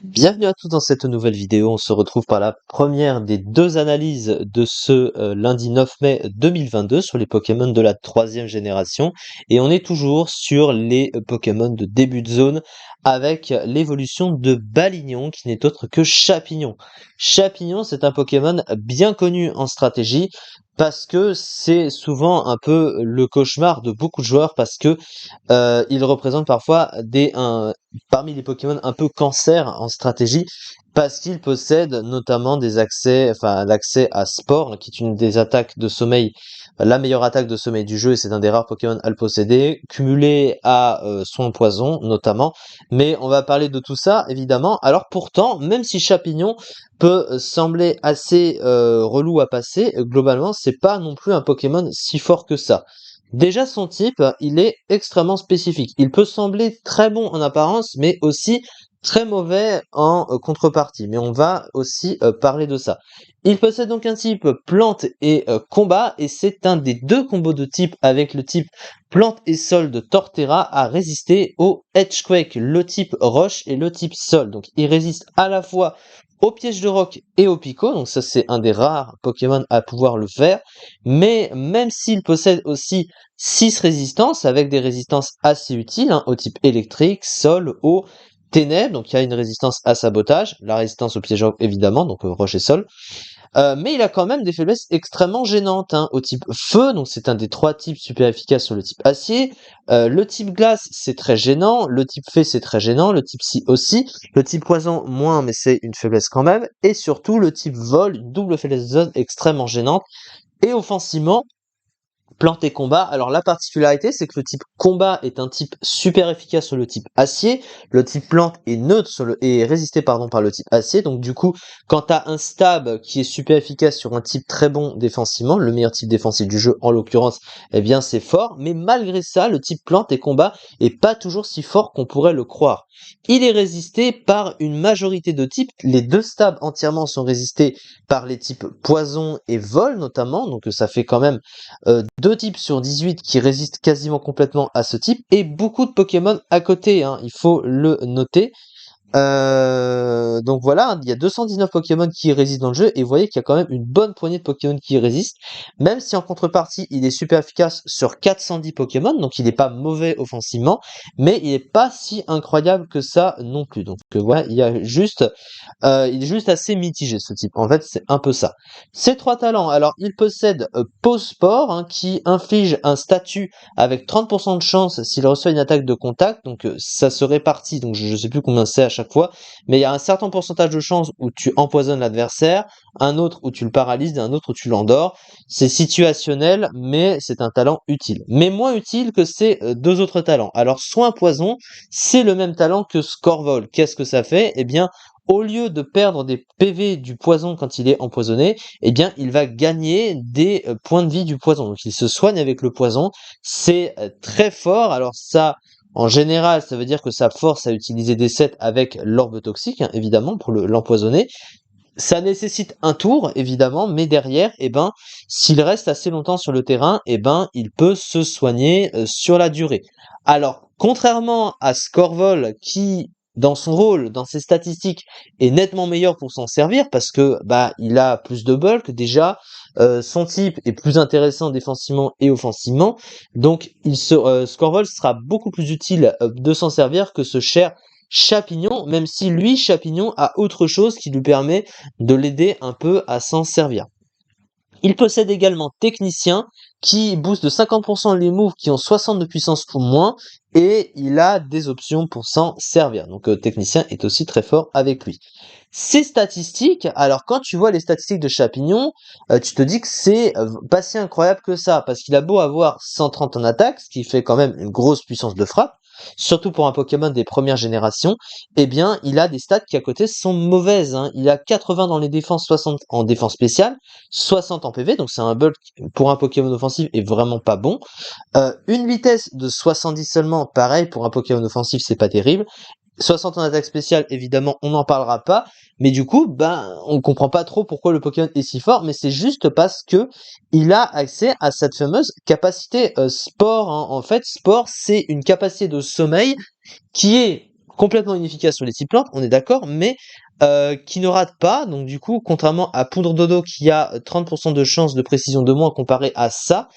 Bienvenue à tous dans cette nouvelle vidéo. On se retrouve par la première des deux analyses de ce lundi 9 mai 2022 sur les Pokémon de la troisième génération. Et on est toujours sur les Pokémon de début de zone avec l'évolution de Balignon qui n'est autre que Chapignon. Chapignon, c'est un Pokémon bien connu en stratégie parce que c'est souvent un peu le cauchemar de beaucoup de joueurs parce que il représente parfois parmi les Pokémon un peu cancer en stratégie, parce qu'il possède notamment l'accès à Sport, qui est une des attaques de sommeil, la meilleure attaque de sommeil du jeu, et c'est un des rares Pokémon à le posséder, cumulé à Soin Poison notamment. Mais on va parler de tout ça, évidemment. Alors pourtant, même si Chapignon peut sembler assez relou à passer, globalement, c'est pas non plus un Pokémon si fort que ça. Déjà son type, il est extrêmement spécifique. Il peut sembler très bon en apparence, mais aussi très mauvais en contrepartie. Mais on va aussi parler de ça. Il possède donc un type plante et combat, et c'est un des deux combos de type avec le type plante et sol de Torterra à résister au Edgequake, le type roche et le type sol. Donc il résiste à la fois au piège de roc et au pico, donc ça c'est un des rares Pokémon à pouvoir le faire. Mais même s'il possède aussi 6 résistances, avec des résistances assez utiles, au type électrique, sol, eau, ténèbres, donc il y a une résistance à sabotage, la résistance au piège évidemment, donc roche et sol, mais il a quand même des faiblesses extrêmement gênantes, au type feu, donc c'est un des 3 types super efficaces sur le type acier, le type glace c'est très gênant, le type fée c'est très gênant, le type scie aussi, le type poison moins mais c'est une faiblesse quand même, et surtout le type vol, une double faiblesse de zone extrêmement gênante, et offensivement, plante et combat. Alors la particularité, c'est que le type combat est un type super efficace sur le type acier. Le type plante est neutre et résisté par le type acier. Donc du coup, quand t'as un stab qui est super efficace sur un type très bon défensivement, le meilleur type défensif du jeu en l'occurrence, eh bien c'est fort. Mais malgré ça, le type plante et combat est pas toujours si fort qu'on pourrait le croire. Il est résisté par une majorité de types. Les deux stabs entièrement sont résistés par les types poison et vol notamment. Donc ça fait quand même 2 types sur 18 qui résistent quasiment complètement à ce type, et beaucoup de Pokémon à côté, il faut le noter. Donc voilà, il y a 219 Pokémon qui résistent dans le jeu, et vous voyez qu'il y a quand même une bonne poignée de Pokémon qui résistent, même si en contrepartie il est super efficace sur 410 Pokémon, donc il n'est pas mauvais offensivement, mais il n'est pas si incroyable que ça non plus. Donc voilà, il est juste assez mitigé ce type. En fait, c'est un peu ça. Ces 3 talents, alors il possède Pose Sport, qui inflige un statut avec 30% de chance s'il reçoit une attaque de contact, donc ça se répartit, donc je sais plus combien c'est à chaque fois, mais il y a un certain pourcentage de chance où tu empoisonnes l'adversaire, un autre où tu le paralyses et un autre où tu l'endors. C'est situationnel, mais c'est un talent utile. Mais moins utile que ces 2 autres talents. Alors Soin Poison, c'est le même talent que Scorvol. Qu'est-ce que ça fait? Eh bien, au lieu de perdre des PV du poison quand il est empoisonné, eh bien, il va gagner des points de vie du poison. Donc, il se soigne avec le poison. C'est très fort. Alors ça, en général, ça veut dire que ça force à utiliser des sets avec l'orbe toxique, évidemment, pour l'empoisonner. Ça nécessite un tour, évidemment, mais derrière, s'il reste assez longtemps sur le terrain, il peut se soigner sur la durée. Alors, contrairement à Scorvol, qui, dans son rôle, dans ses statistiques, est nettement meilleur pour s'en servir, parce que il a plus de bulk déjà, son type est plus intéressant défensivement et offensivement, donc Scorvol sera beaucoup plus utile de s'en servir que ce cher Chapignon, même si lui, Chapignon, a autre chose qui lui permet de l'aider un peu à s'en servir. Il possède également Technicien, qui booste de 50% les moves qui ont 60 de puissance ou moins, et il a des options pour s'en servir. Donc Technicien est aussi très fort avec lui. Ses statistiques, alors quand tu vois les statistiques de Chapignon, tu te dis que c'est pas si incroyable que ça, parce qu'il a beau avoir 130 en attaque, ce qui fait quand même une grosse puissance de frappe, surtout pour un Pokémon des premières générations, eh bien, il a des stats qui à côté sont mauvaises, Il a 80 dans les défenses, 60 en défense spéciale, 60 en PV, donc c'est un bulk pour un Pokémon offensif est vraiment pas bon. Une vitesse de 70 seulement, pareil, pour un Pokémon offensif, c'est pas terrible. 60 en attaque spéciale, évidemment, on n'en parlera pas, mais du coup, on comprend pas trop pourquoi le Pokémon est si fort, mais c'est juste parce que il a accès à cette fameuse capacité sport, En fait, sport, c'est une capacité de sommeil qui est complètement inefficace sur les types plantes, on est d'accord, mais qui ne rate pas. Donc du coup, contrairement à Poudre Dodo qui a 30% de chance de précision de moins comparé à ça,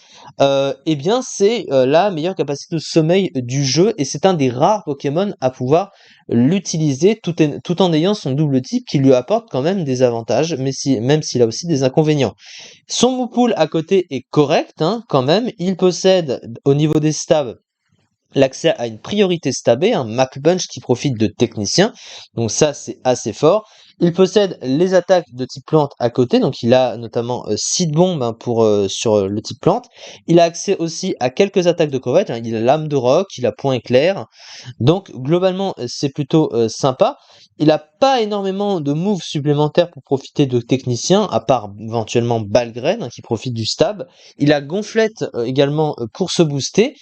eh bien c'est la meilleure capacité de sommeil du jeu et c'est un des rares Pokémon à pouvoir l'utiliser tout en ayant son double type qui lui apporte quand même des avantages, même s'il a aussi des inconvénients. Son Moopool à côté est correct, hein, quand même. Il possède au niveau des stabs l'accès à une priorité stabée, un Mach Punch qui profite de technicien, donc ça c'est assez fort. Il possède les attaques de type plante à côté, donc il a notamment Seed Bomb hein, sur le type plante. Il a accès aussi à quelques attaques de corvette, hein. Il a Lame de Roc, il a Point Éclair, donc globalement c'est plutôt sympa. Il a pas énormément de moves supplémentaires pour profiter de technicien, à part éventuellement Balgraine hein, qui profite du stab. Il a Gonflette également pour se booster.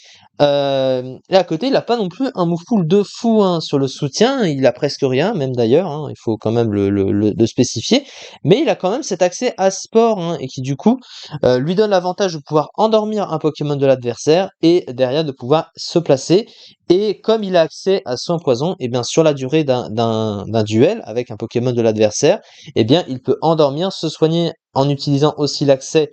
Et à côté, il a pas non plus un move pool de fou hein, sur le soutien, il a presque rien, même d'ailleurs, hein, il faut quand même le spécifier, mais il a quand même cet accès à sport, hein, et qui du coup lui donne l'avantage de pouvoir endormir un Pokémon de l'adversaire, et derrière de pouvoir se placer, et comme il a accès à soin poison, et bien sur la durée d'un duel avec un Pokémon de l'adversaire, et bien il peut endormir, se soigner en utilisant aussi l'accès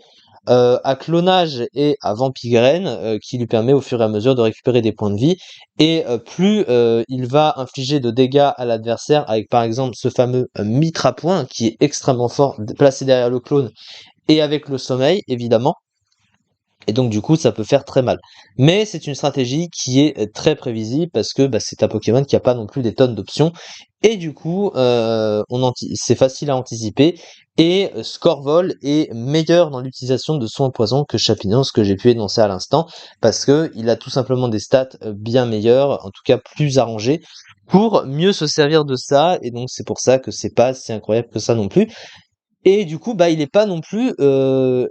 à clonage et à vampigraine qui lui permet au fur et à mesure de récupérer des points de vie et plus il va infliger de dégâts à l'adversaire avec par exemple ce fameux mitre à point qui est extrêmement fort placé derrière le clone et avec le sommeil évidemment, et donc du coup ça peut faire très mal. Mais c'est une stratégie qui est très prévisible parce que bah, c'est un Pokémon qui a pas non plus des tonnes d'options et du coup c'est facile à anticiper et Scorvol est meilleur dans l'utilisation de soins poison que Chapignon, ce que j'ai pu énoncer à l'instant, parce que il a tout simplement des stats bien meilleures, en tout cas plus arrangées, pour mieux se servir de ça, et donc c'est pour ça que c'est pas si incroyable que ça non plus. Et du coup, bah, il est pas non plus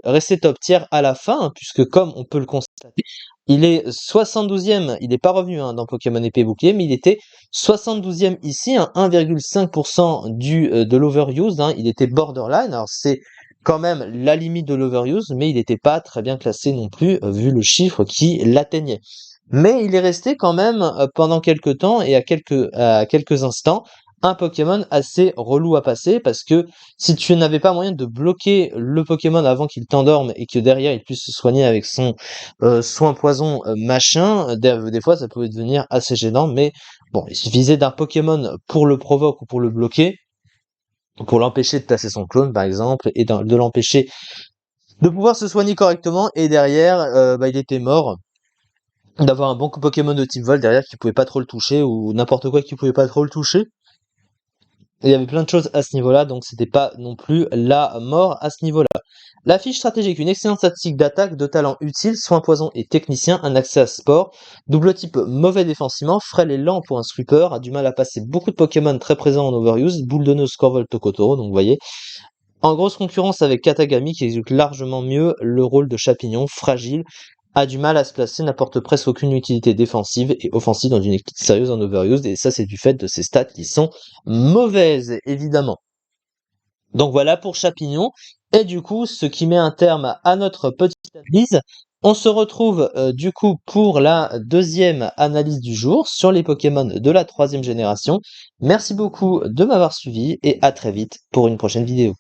resté top tier à la fin, hein, puisque comme on peut le constater, il est 72e, il n'est pas revenu hein, dans Pokémon Épée et Bouclier, mais il était 72e ici, hein, 1,5% de l'overuse, hein, il était borderline, alors c'est quand même la limite de l'overuse, mais il n'était pas très bien classé non plus, vu le chiffre qui l'atteignait. Mais il est resté quand même pendant quelques temps et à quelques instants un Pokémon assez relou à passer parce que si tu n'avais pas moyen de bloquer le Pokémon avant qu'il t'endorme et que derrière il puisse se soigner avec son soin poison machin, des fois ça pouvait devenir assez gênant, mais bon, il suffisait d'un Pokémon pour le provoquer ou pour le bloquer, pour l'empêcher de placer son clone par exemple, et de l'empêcher de pouvoir se soigner correctement, et derrière bah, il était mort. D'avoir un bon Pokémon de type vol derrière qui pouvait pas trop le toucher, ou n'importe quoi qui pouvait pas trop le toucher. Il y avait plein de choses à ce niveau-là, donc c'était pas non plus la mort à ce niveau-là. La fiche stratégique, une excellente statistique d'attaque, de talent utile, soin poison et technicien, un accès à sport, double type mauvais défensivement, frêle et lent pour un sweeper, a du mal à passer beaucoup de Pokémon très présents en overuse, boule de nœud, Scorvol, Tokotoro, donc vous voyez. En grosse concurrence avec Katagami qui exécute largement mieux le rôle de Chapignon, fragile, a du mal à se placer, n'apporte presque aucune utilité défensive et offensive dans une équipe sérieuse en overused, et ça c'est du fait de ses stats qui sont mauvaises, évidemment. Donc voilà pour Chapignon, et du coup, ce qui met un terme à notre petite analyse. On se retrouve du coup pour la deuxième analyse du jour sur les Pokémon de la troisième génération. Merci beaucoup de m'avoir suivi, et à très vite pour une prochaine vidéo.